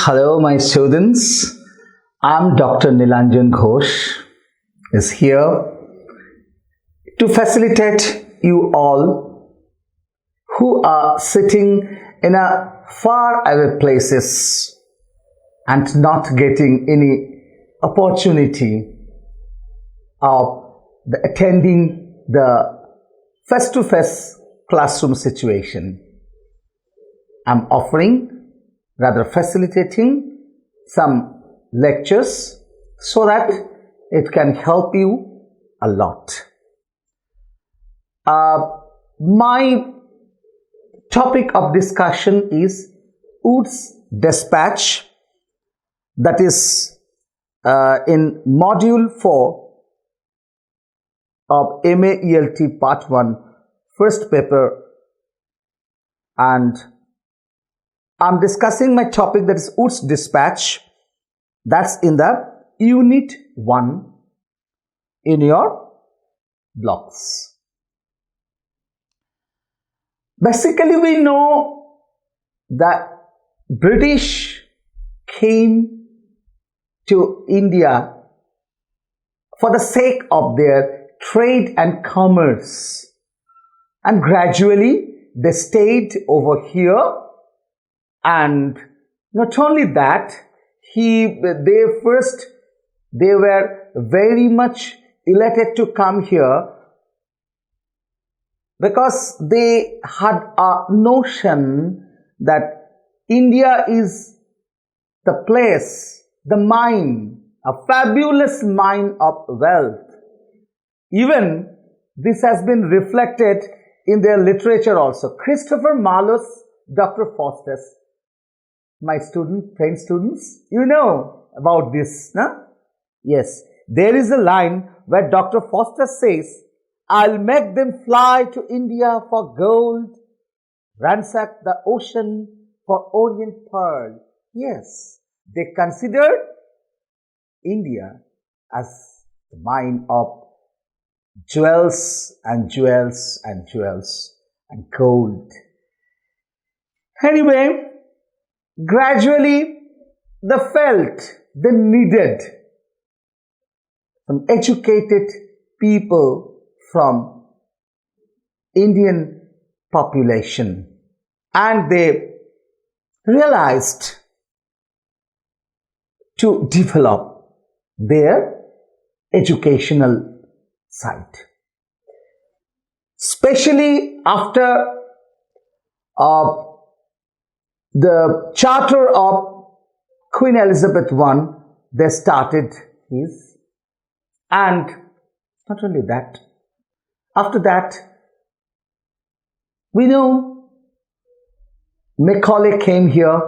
Hello, my students. I'm Dr. Nilanjan Ghosh is here to facilitate you all who are sitting in a far away places and not getting any opportunity of attending the face-to-face classroom situation. I'm facilitating some lectures so that it can help you a lot. My topic of discussion is Wood's Dispatch, that is in Module 4 of MAELT Part 1, first paper, and I'm discussing my topic, that is Wood's Dispatch. That's in the Unit 1 in your blocks. Basically, we know that British came to India for the sake of their trade and commerce, and gradually they stayed over here. And not only that, they were very much elated to come here because they had a notion that India is the place, the mine, a fabulous mine of wealth. Even this has been reflected in their literature also. Christopher Marlowe's Dr. Faustus. My trained students, you know about this, no? Yes, there is a line where Dr. Faustus says, I'll make them fly to India for gold, ransack the ocean for orient pearl. Yes, they considered India as the mine of jewels and jewels and jewels and gold. Anyway, gradually, they needed some educated people from Indian population, and they realized to develop their educational side, especially after the Charter of Queen Elizabeth I, they started his, and not only that, after that, we know Macaulay came here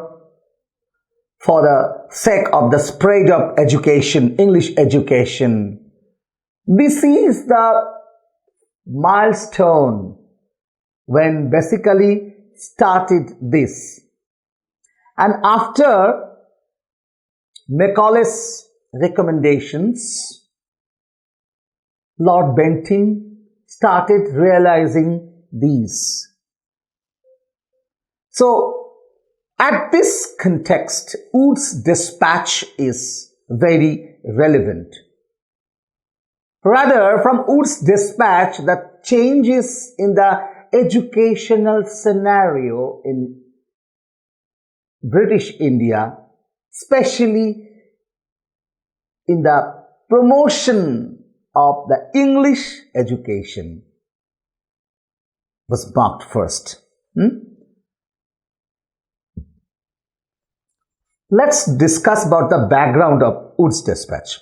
for the sake of the spread of education, English education. This is the milestone when basically started this. And after Macaulay's recommendations, Lord Bentinck started realizing these. So, at this context, Wood's Dispatch is very relevant. Rather, from Wood's Dispatch, the changes in the educational scenario in British India, especially in the promotion of the English education, was marked first. Let's discuss about the background of Wood's Dispatch.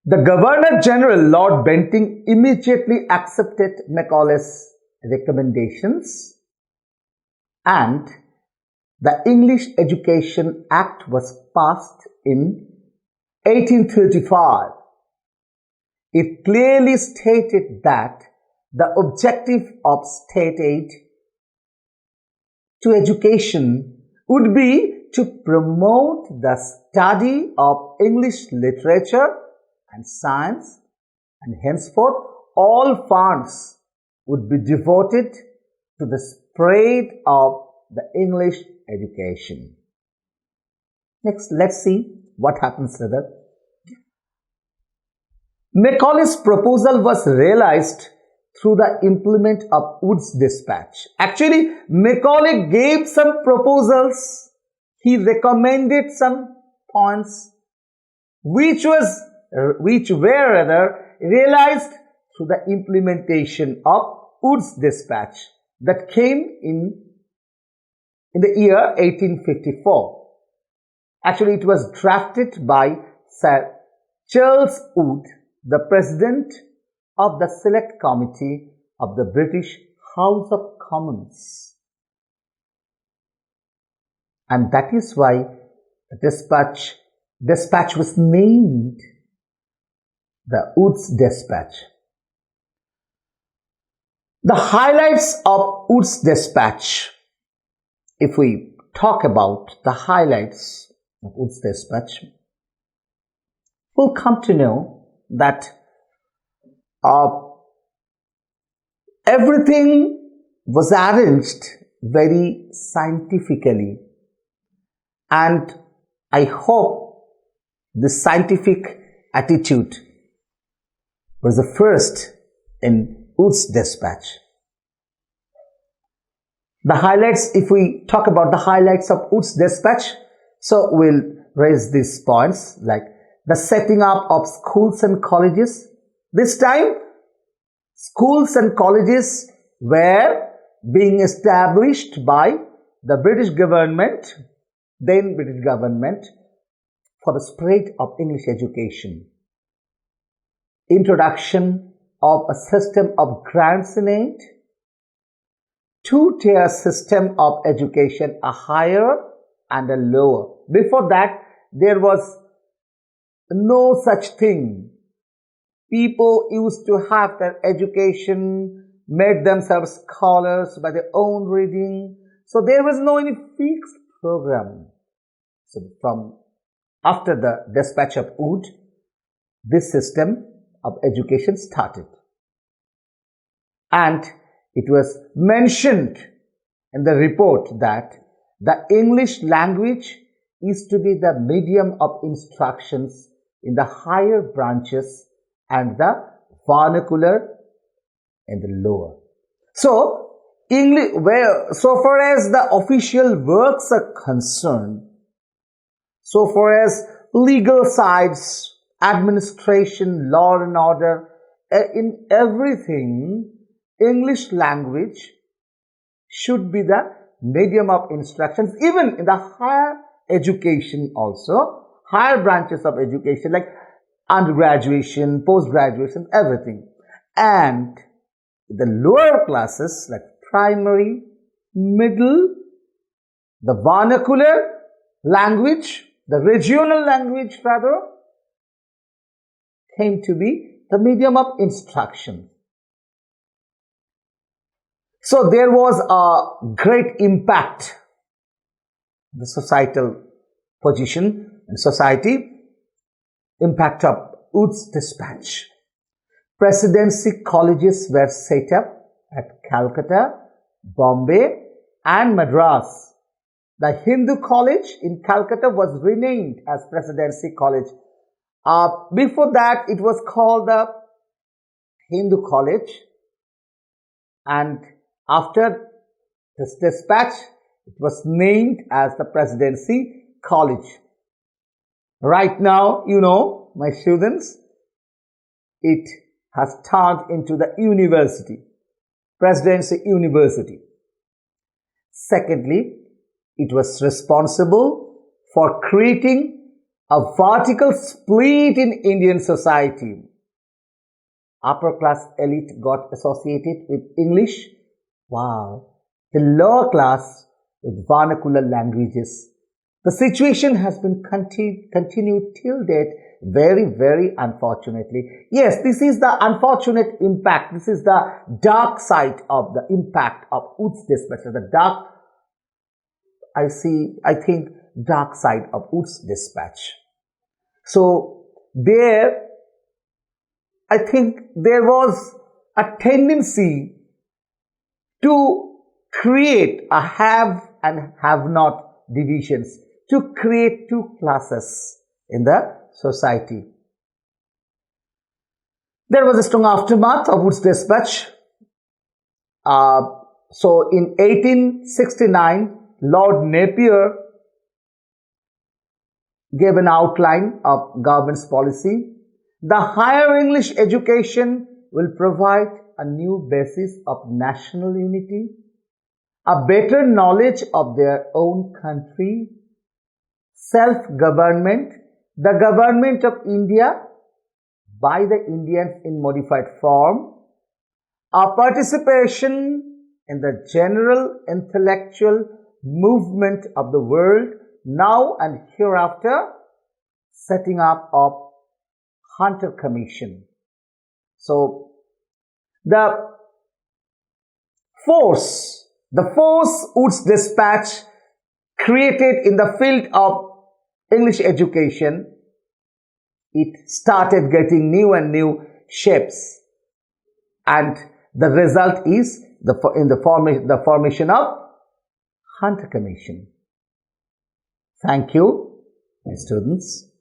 The Governor General, Lord Bentinck, immediately accepted Macaulay's recommendations, and the English Education Act was passed in 1835. It clearly stated that the objective of state aid to education would be to promote the study of English literature and science, and henceforth all funds would be devoted to the spread of the English education. Next, let's see what happens further. Macaulay's proposal was realized through the implement of Wood's dispatch. Actually, Macaulay gave some proposals. He recommended some points which were rather realized through the implementation of Wood's dispatch that came in the year 1854. Actually, it was drafted by Sir Charles Wood, the President of the Select Committee of the British House of Commons. And that is why the dispatch was named the Wood's Dispatch. The highlights of Wood's Dispatch. If we talk about the highlights of Wood's Dispatch, we'll come to know that everything was arranged very scientifically, and I hope this scientific attitude was the first in Wood's Dispatch. The highlights, if we talk about the highlights of Wood's Dispatch, so we'll raise these points like the setting up of schools and colleges. This time, schools and colleges were being established by the British government, then British government, for the spread of English education. Introduction of a system of grants in aid, two-tier system of education, a higher and a lower. Before that, there was no such thing. People used to have their education, made themselves scholars by their own reading. So there was no any fixed program. So from after the dispatch of Wood, this system of education started. And it was mentioned in the report that the English language is to be the medium of instructions in the higher branches and the vernacular in the lower. So, so far as the official works are concerned, so far as legal sides, administration, law and order, in everything, English language should be the medium of instructions, even in the higher education also, higher branches of education like undergraduation, post-graduation, everything. And the lower classes like primary, middle, the vernacular language, the regional language rather, came to be the medium of instruction. So there was a great impact, the societal position in society, impact of Wood's Dispatch. Presidency colleges were set up at Calcutta, Bombay and Madras. The Hindu College in Calcutta was renamed as Presidency College. Before that, it was called the Hindu College, and after this dispatch, it was named as the Presidency College. Right now, you know, my students, it has turned into the university, Presidency University. Secondly, it was responsible for creating a vertical split in Indian society. Upper class elite got associated with English, while the lower class with vernacular languages. The situation has been continued till date, very, very unfortunately. Yes, this is the unfortunate impact. This is the dark side of the impact of Wood's Dispatch. The dark, I think, dark side of Wood's Dispatch. So there, I think there was a tendency to create a have and have not divisions. to create two classes in the society. There was a strong aftermath of Wood's dispatch. So in 1869, Lord Napier gave an outline of government's policy. The higher English education will provide a new basis of national unity, a better knowledge of their own country, self-government, the government of India by the Indians in modified form, a participation in the general intellectual movement of the world now and hereafter, setting up of Hunter Commission. So the force Wood's dispatch created in the field of English education, it started getting new and new shapes, and the result is the formation of Hunter Commission. Thank you, my students.